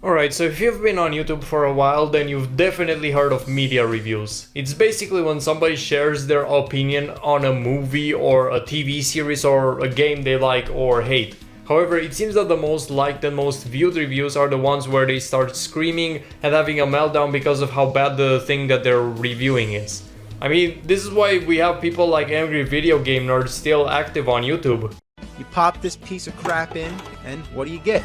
Alright, so if you've been on YouTube for a while, then you've definitely heard of media reviews. It's basically when somebody shares their opinion on a movie or a TV series or a game they like or hate. However, it seems that the most liked and most viewed reviews are the ones where they start screaming and having a meltdown because of how bad the thing that they're reviewing is. I mean, this is why we have people like Angry Video Game Nerds still active on YouTube. You pop this piece of crap in, and what do you get?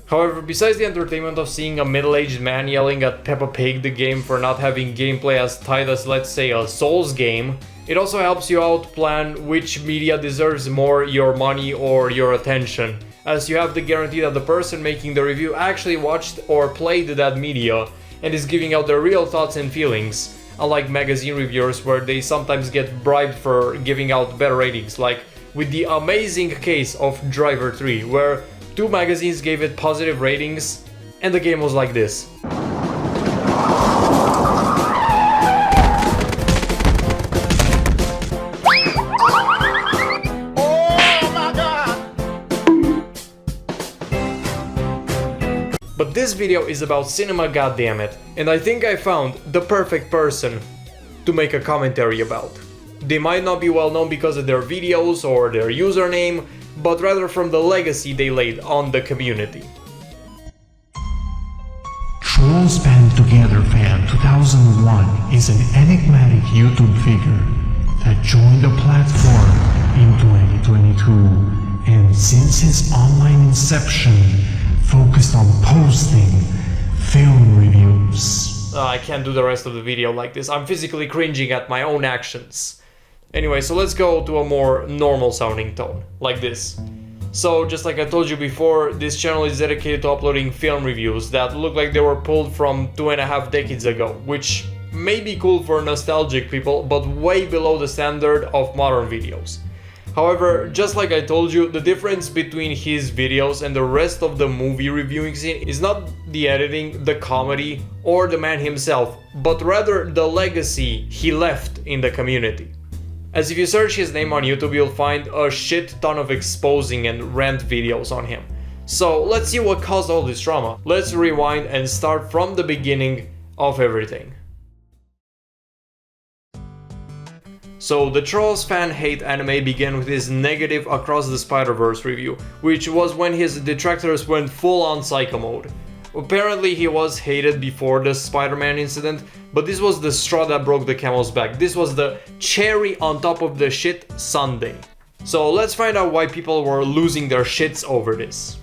However, besides the entertainment of seeing a middle-aged man yelling at Peppa Pig the game for not having gameplay as tight as, let's say, a Souls game, it also helps you out plan which media deserves more your money or your attention, as you have the guarantee that the person making the review actually watched or played that media and is giving out their real thoughts and feelings, unlike magazine reviewers where they sometimes get bribed for giving out better ratings, like with the amazing case of Driver 3, where 2 magazines gave it positive ratings and the game was like this. But this video is about cinema, goddammit, and I think I found the perfect person to make a commentary about. They might not be well known because of their videos or their username, but rather from the legacy they laid on the community. Trolls Band Together Fan 2001 is an enigmatic YouTube figure that joined the platform in 2022, and since his online inception, focused on posting film reviews. I can't do the rest of the video like this, I'm physically cringing at my own actions. Anyway, so let's go to a more normal sounding tone, like this. So, just like I told you before, this channel is dedicated to uploading film reviews that look like they were pulled from 2.5 decades ago, which may be cool for nostalgic people, but way below the standard of modern videos. However, just like I told you, the difference between his videos and the rest of the movie reviewing scene is not the editing, the comedy, or the man himself, but rather the legacy he left in the community. As if you search his name on YouTube, you'll find a shit ton of exposing and rant videos on him. So let's see what caused all this drama. Let's rewind and start from the beginning of everything. So the Trolls Fan Hate Anime began with his negative Across the Spider-Verse review, which was when his detractors went full on psycho mode. Apparently he was hated before the Spider-Man incident, but this was the straw that broke the camel's back. This was the cherry on top of the shit sundae. So let's find out why people were losing their shits over this.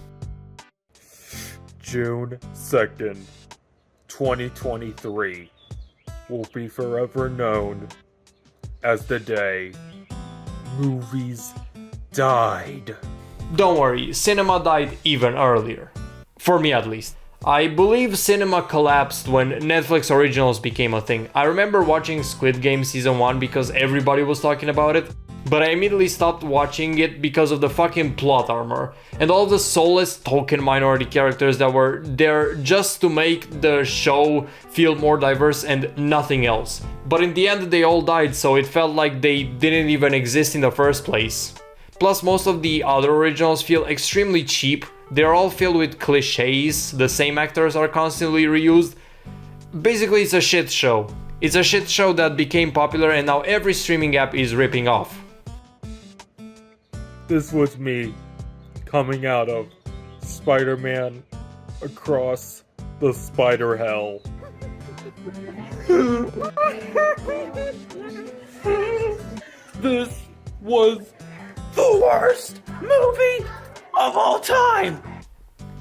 June 2nd, 2023 will be forever known as the day movies died. Don't worry, cinema died even earlier. For me at least. I believe cinema collapsed when Netflix originals became a thing. I remember watching Squid Game Season 1 because everybody was talking about it, but I immediately stopped watching it because of the fucking plot armor and all the soulless token minority characters that were there just to make the show feel more diverse and nothing else. But in the end they all died, so it felt like they didn't even exist in the first place. Plus, most of the other originals feel extremely cheap. They're all filled with cliches, the same actors are constantly reused. Basically, it's a shit show. It's a shit show that became popular and now every streaming app is ripping off. This was me coming out of Spider-Man Across the Spider Hell. This was the worst movie of all time!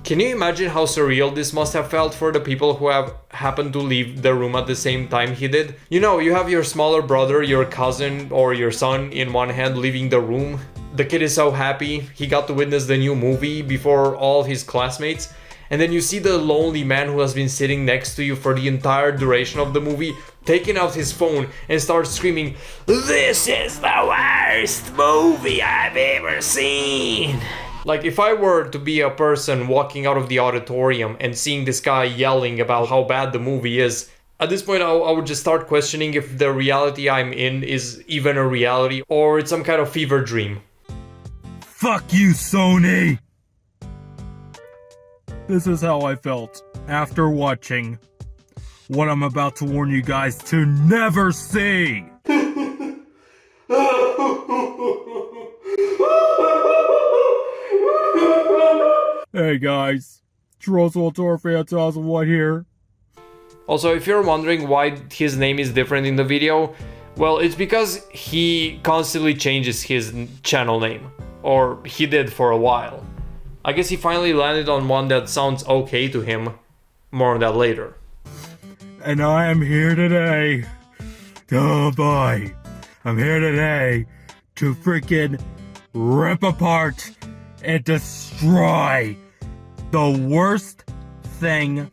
Can you imagine how surreal this must have felt for the people who have happened to leave the room at the same time he did? You know, you have your smaller brother, your cousin, or your son in one hand leaving the room. The kid is so happy, he got to witness the new movie before all his classmates. And then you see the lonely man who has been sitting next to you for the entire duration of the movie taking out his phone and start screaming, "This is the worst movie I've ever seen!" Like, if I were to be a person walking out of the auditorium and seeing this guy yelling about how bad the movie is, at this point I would just start questioning if the reality I'm in is even a reality or it's some kind of fever dream. Fuck you, Sony! This is how I felt after watching what I'm about to warn you guys to never see. Hey guys, Trolls Fan 2001 here. Also, if you're wondering why his name is different in the video, well, it's because he constantly changes his channel name. Or he did for a while. I guess he finally landed on one that sounds okay to him. More on that later. And I am here today. Oh boy. I'm here today to freaking rip apart and destroy the worst thing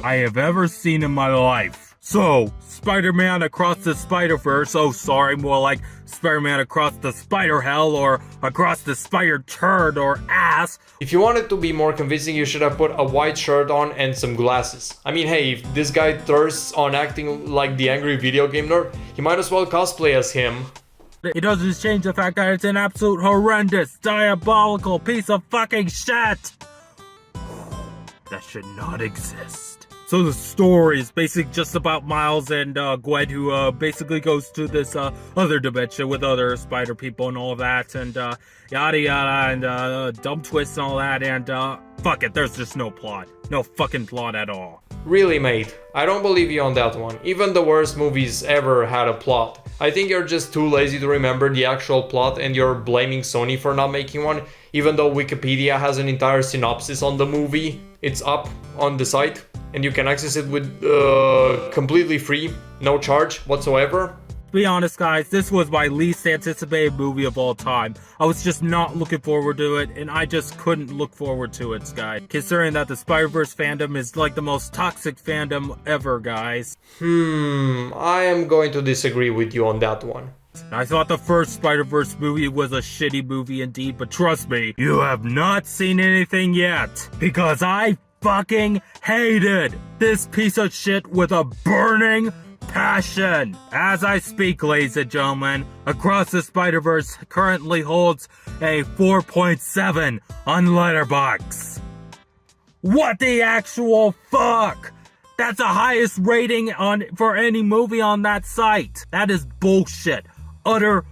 I have ever seen in my life. So, Spider-Man Across the Spider-Verse, more like Spider-Man Across the Spider-Hell or Across the Spider-Turd or ass. If you want it to be more convincing, you should have put a white shirt on and some glasses. I mean, hey, if this guy thirsts on acting like the angry video game nerd, he might as well cosplay as him. It doesn't change the fact that it's an absolute horrendous, diabolical piece of fucking shit that should not exist. So the story is basically just about Miles and Gwen, who basically goes to this other dimension with other spider people and all of that, and yada yada, and dumb twists and all that, and fuck it, there's just no plot. No fucking plot at all. Really, mate, I don't believe you on that one. Even the worst movies ever had a plot. I think you're just too lazy to remember the actual plot and you're blaming Sony for not making one, even though Wikipedia has an entire synopsis on the movie. It's up on the site. And you can access it with completely free, no charge whatsoever. To be honest, guys, this was my least anticipated movie of all time. I was just not looking forward to it, and I just couldn't look forward to it, guys. Considering that the Spider-Verse fandom is like the most toxic fandom ever, guys. I am going to disagree with you on that one. I thought the first Spider-Verse movie was a shitty movie indeed, but trust me, you have not seen anything yet. Because I fucking hated this piece of shit with a burning passion. As I speak, ladies and gentlemen, Across the Spider-Verse currently holds a 4.7 on Letterboxd. What the actual fuck? That's the highest rating for any movie on that site. That is bullshit. Utter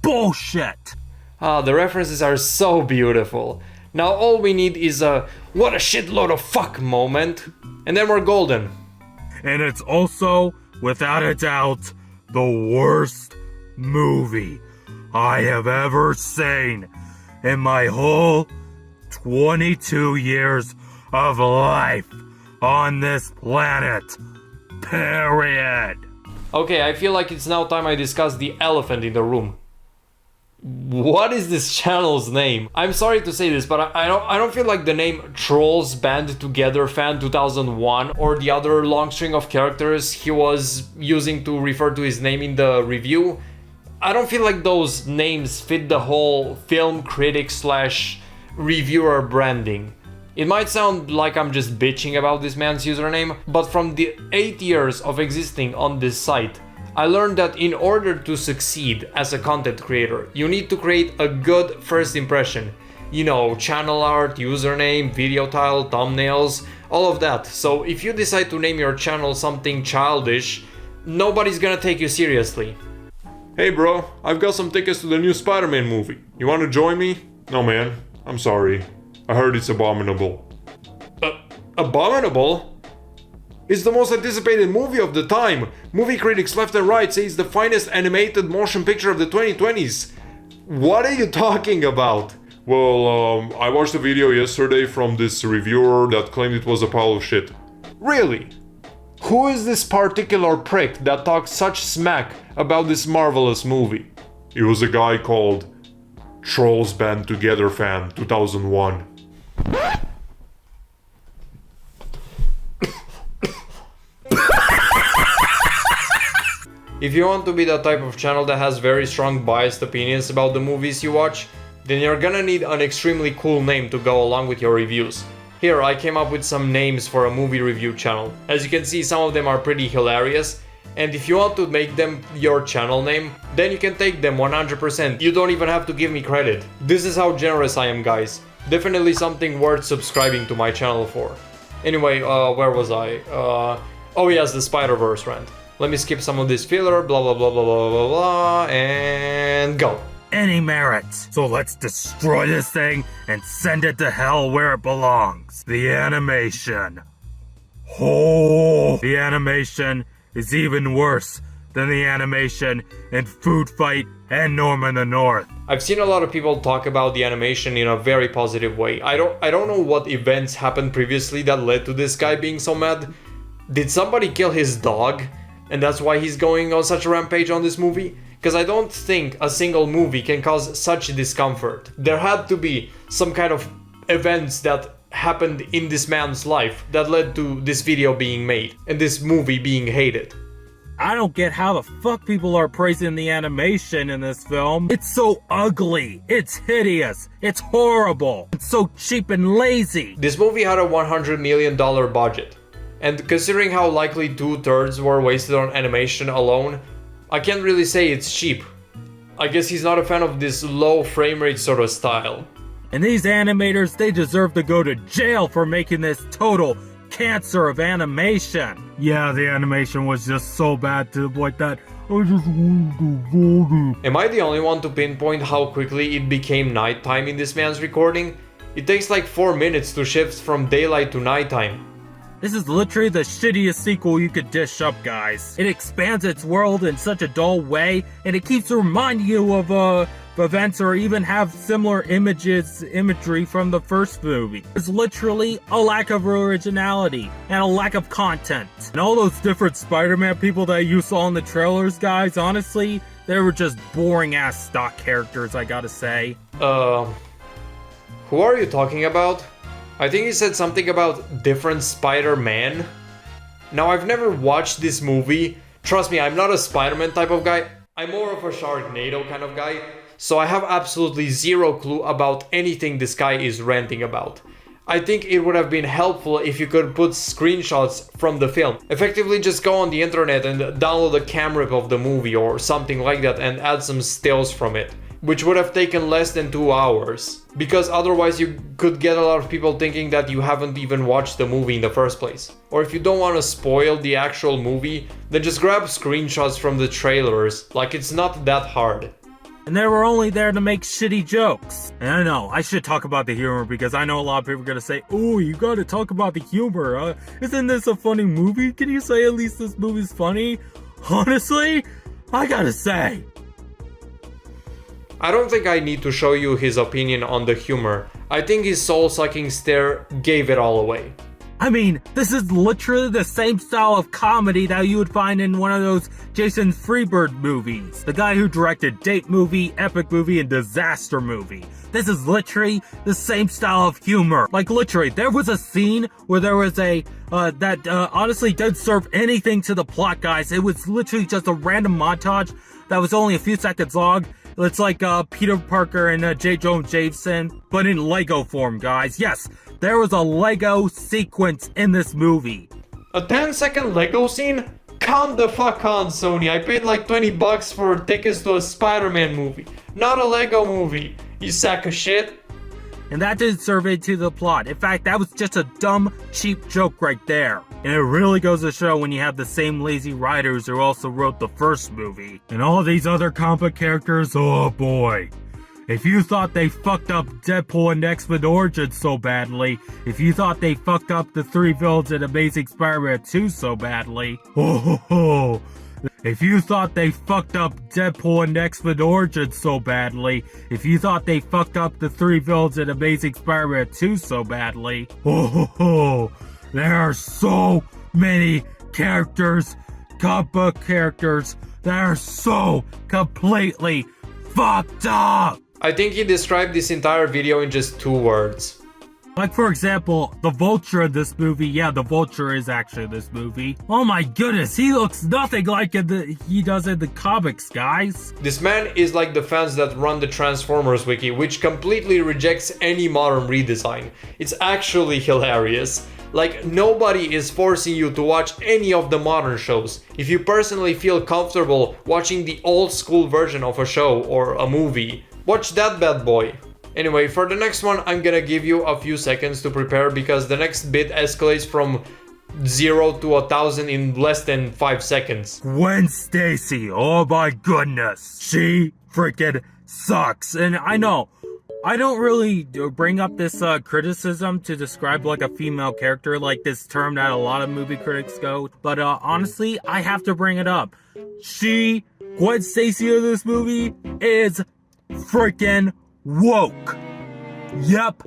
bullshit. The references are so beautiful. Now all we need is a what a shitload of fuck moment, and then we're golden. And it's also, without a doubt, the worst movie I have ever seen in my whole 22 years of life on this planet. Period. Okay, I feel like it's now time I discuss the elephant in the room. What is this channel's name? I'm sorry to say this, but I don't feel like the name Trolls Band Together Fan 2001 or the other long string of characters he was using to refer to his name in the review. I don't feel like those names fit the whole film critic / reviewer branding. It might sound like I'm just bitching about this man's username, but from the 8 years of existing on this site, I learned that in order to succeed as a content creator, you need to create a good first impression. You know, channel art, username, video title, thumbnails, all of that. So if you decide to name your channel something childish, nobody's gonna take you seriously. Hey bro, I've got some tickets to the new Spider-Man movie. You wanna join me? No man, I'm sorry. I heard it's abominable. Abominable? It's the most anticipated movie of the time. Movie critics left and right say it's the finest animated motion picture of the 2020s. What are you talking about? Well, I watched a video yesterday from this reviewer that claimed it was a pile of shit. Really? Who is this particular prick that talks such smack about this Marvellous movie? It was a guy called Trolls Band Together Fan 2001. If you want to be the type of channel that has very strong biased opinions about the movies you watch, then you're gonna need an extremely cool name to go along with your reviews. Here I came up with some names for a movie review channel. As you can see, some of them are pretty hilarious, and if you want to make them your channel name, then you can take them 100%. You don't even have to give me credit. This is how generous I am, guys. Definitely something worth subscribing to my channel for. Anyway, where was I? Oh yes, the Spider-Verse rant. Let me skip some of this filler, blah blah blah blah blah blah blah, and go. Any merit. So let's destroy this thing and send it to hell where it belongs. The animation. Oh, the animation is even worse than the animation in Food Fight and Norman the North. I've seen a lot of people talk about the animation in a very positive way. I don't know what events happened previously that led to this guy being so mad. Did somebody kill his dog? And that's why he's going on such a rampage on this movie? Because I don't think a single movie can cause such discomfort. There had to be some kind of events that happened in this man's life that led to this video being made and this movie being hated. I don't get how the fuck people are praising the animation in this film. It's so ugly. It's hideous. It's horrible. It's so cheap and lazy. This movie had a $100 million budget. And considering how likely 2/3 were wasted on animation alone, I can't really say it's cheap. I guess he's not a fan of this low frame rate sort of style. And these animators, they deserve to go to jail for making this total cancer of animation. Yeah, the animation was just so bad to the point that I just wanted to vomit. Am I the only one to pinpoint how quickly it became nighttime in this man's recording? It takes like 4 minutes to shift from daylight to nighttime. This is literally the shittiest sequel you could dish up, guys. It expands its world in such a dull way, and it keeps reminding you of events or even have similar imagery from the first movie. It's literally a lack of originality and a lack of content. And all those different Spider-Man people that you saw in the trailers, guys, honestly, they were just boring-ass stock characters, I gotta say. Who are you talking about? I think he said something about different Spider-Man. Now, I've never watched this movie. Trust me, I'm not a Spider-Man type of guy. I'm more of a Sharknado kind of guy. So I have absolutely zero clue about anything this guy is ranting about. I think it would have been helpful if you could put screenshots from the film. Effectively just go on the internet and download a cam rip of the movie or something like that and add some stills from it, which would have taken less than 2 hours. Because otherwise you could get a lot of people thinking that you haven't even watched the movie in the first place. Or if you don't want to spoil the actual movie, then just grab screenshots from the trailers, like it's not that hard. And they were only there to make shitty jokes. And I know, I should talk about the humor because I know a lot of people are gonna say, oh, you gotta talk about the humor. Isn't this a funny movie? Can you say at least this movie's funny? Honestly, I gotta say. I don't think I need to show you his opinion on the humor. I think his soul-sucking stare gave it all away. I mean, this is literally the same style of comedy that you would find in one of those Jason Freebird movies. The guy who directed Date Movie, Epic Movie, and Disaster Movie. This is literally the same style of humor. Like literally, there was a scene where there was that honestly didn't serve anything to the plot, guys. It was literally just a random montage that was only a few seconds long. It's like Peter Parker and J. Jonah Jameson, but in Lego form, guys. Yes, there was a Lego sequence in this movie. A 10-second Lego scene? Calm the fuck on, Sony. I paid like $20 for tickets to a Spider-Man movie, not a Lego movie, you sack of shit. And that didn't serve into the plot. In fact, that was just a dumb, cheap joke right there. And it really goes to show when you have the same lazy writers who also wrote the first movie. And all these other comic characters, oh boy. If you thought they fucked up Deadpool and X-Men Origins so badly, if you thought they fucked up the 3 villains in Amazing Spider-Man 2 so badly, oh, if you thought they fucked up Deadpool and X-Men Origins so badly, if you thought they fucked up the 3 villains in Amazing Spider-Man 2 so badly, oh, there are so many characters, comic book characters, that are so completely fucked up. I think he described this entire video in just 2 words. Like, for example, the Vulture in this movie. Yeah, the Vulture is actually in this movie. Oh my goodness, he looks nothing like he does in the comics, guys. This man is like the fans that run the Transformers wiki, which completely rejects any modern redesign. It's actually hilarious. Like, nobody is forcing you to watch any of the modern shows. If you personally feel comfortable watching the old school version of a show or a movie, watch that bad boy. Anyway, for the next one, I'm gonna give you a few seconds to prepare because the next bit escalates from 0 to 1,000 in less than 5 seconds. Gwen Stacy, oh my goodness. She freaking sucks. And I know, I don't really bring up this criticism to describe like a female character, like this term that a lot of movie critics go, but honestly, I have to bring it up. Gwen Stacy in this movie is freaking woke. Yep.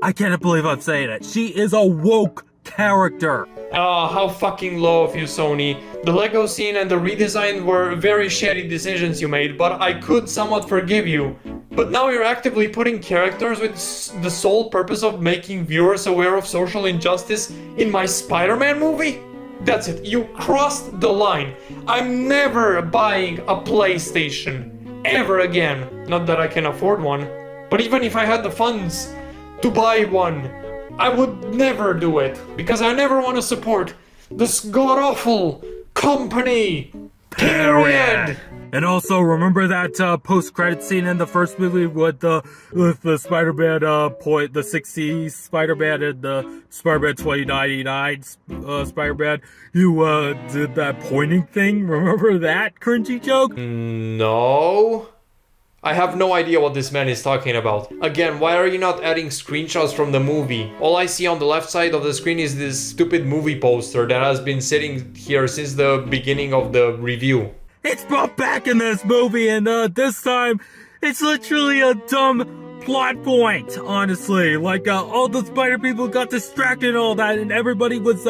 I can't believe I'm saying it. She is a woke character. Oh, how fucking low of you, Sony. The Lego scene and the redesign were very shitty decisions you made, but I could somewhat forgive you. But now you're actively putting characters with the sole purpose of making viewers aware of social injustice in my Spider-Man movie? That's it, you crossed the line. I'm never buying a PlayStation. Ever again. Not that I can afford one, but even if I had the funds to buy one, I would never do it, because I never want to support this god-awful company. Period. And also remember that post-credit scene in the first movie with the Spider-Man the 60s Spider-Man and the Spider-Man 2099 Spider-Man? You did that pointing thing. Remember that cringy joke? No. I have no idea what this man is talking about. Again, why are you not adding screenshots from the movie? All I see on the left side of the screen is this stupid movie poster that has been sitting here since the beginning of the review. It's brought back in this movie, and this time, it's literally a dumb plot point, honestly. Like, all the spider people got distracted and all that, and everybody was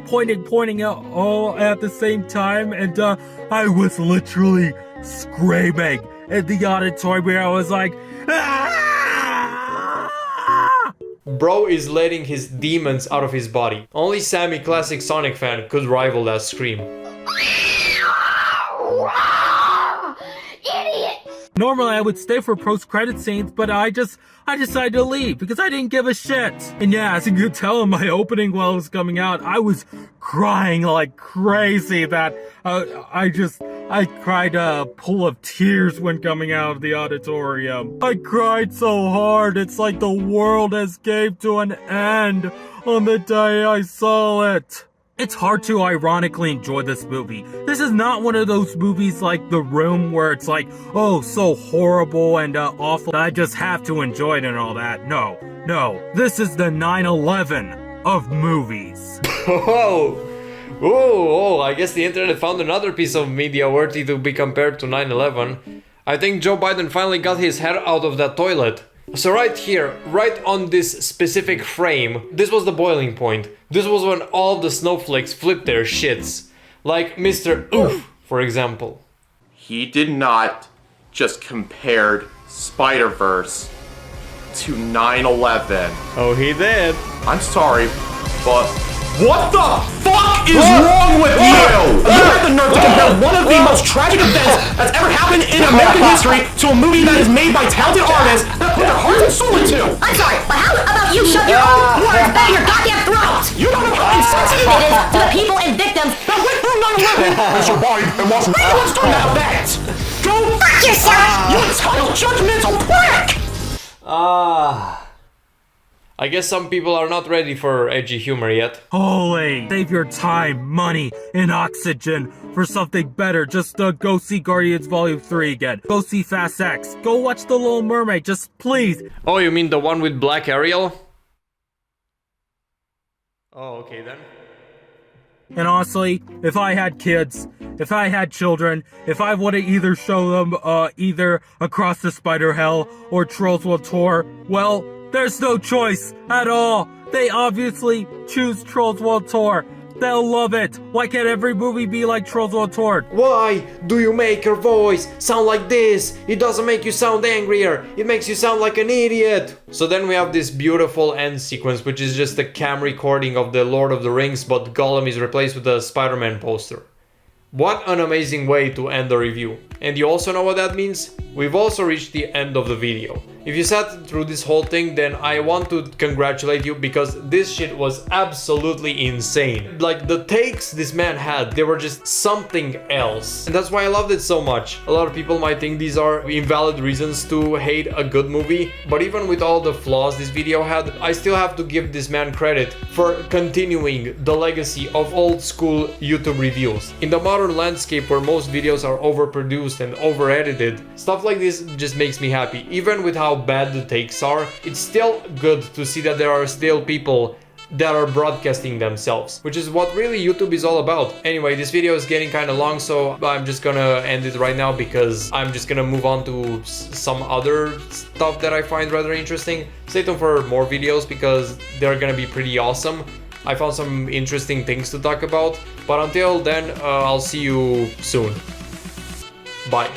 pointing out all at the same time, and I was literally screaming in the auditorium where I was like, ah! Bro is letting his demons out of his body. Only Sammy, classic Sonic fan, could rival that scream. Normally I would stay for post-credit scenes, but I decided to leave because I didn't give a shit. And yeah, as you could tell in my opening while it was coming out, I was crying like crazy that I cried a pool of tears when coming out of the auditorium. I cried so hard, it's like the world has came to an end on the day I saw it. It's hard to ironically enjoy this movie. This is not one of those movies like The Room where it's like, oh, so horrible and awful. I just have to enjoy it and all that. No. This is the 9/11 of movies. Oh, I guess the internet found another piece of media worthy to be compared to 9/11. I think Joe Biden finally got his head out of that toilet. So right here, right on this specific frame, this was the boiling point. This was when all the snowflakes flipped their shits. Like Mr. Oof, for example. He did not just compare Spider-Verse to 9/11. Oh, he did. I'm sorry, but what the fuck is wrong with you? You have the nerve to compare one of the most tragic events that's ever happened in American history to a movie that is made by talented artists that put their heart and soul into. I'm sorry, but how about you shut your own words back in your goddamn throat? You don't know how insensitive It is to the people and victims that went through 9/11 and survived and lost real ones during that event. Go fuck yourself! You entitled judgmental prick! I guess some people are not ready for edgy humor yet. Holy, save your time, money, and oxygen for something better. Just go see Guardians Volume 3 again. Go see Fast X. Go watch The Little Mermaid, just please. Oh, you mean the one with Black Ariel? Oh, okay then. And honestly, if I had kids, if I had children, if I would have either show them either Across the Spider Hell or Trolls Will Tour, well, there's no choice at all. They obviously choose Trolls World Tour. They'll love it. Why can't every movie be like Trolls World Tour? Why do you make your voice sound like this? It doesn't make you sound angrier. It makes you sound like an idiot. So then we have this beautiful end sequence, which is just a cam recording of the Lord of the Rings, but Gollum is replaced with a Spider-Man poster. What an amazing way to end the review. And you also know what that means? We've also reached the end of the video. If you sat through this whole thing, then I want to congratulate you because this shit was absolutely insane. Like the takes this man had, they were just something else. And that's why I loved it so much. A lot of people might think these are invalid reasons to hate a good movie, but even with all the flaws this video had, I still have to give this man credit for continuing the legacy of old school YouTube reviews. In the modern landscape where most videos are overproduced and over-edited, stuff like this just makes me happy. Even with how bad the takes are, it's still good to see that there are still people that are broadcasting themselves, which is what really YouTube is all about. Anyway, this video is getting kind of long, so I'm just gonna end it right now because I'm just gonna move on to some other stuff that I find rather interesting. Stay tuned for more videos because they're gonna be pretty awesome. I found some interesting things to talk about, but until then, I'll see you soon. Bye.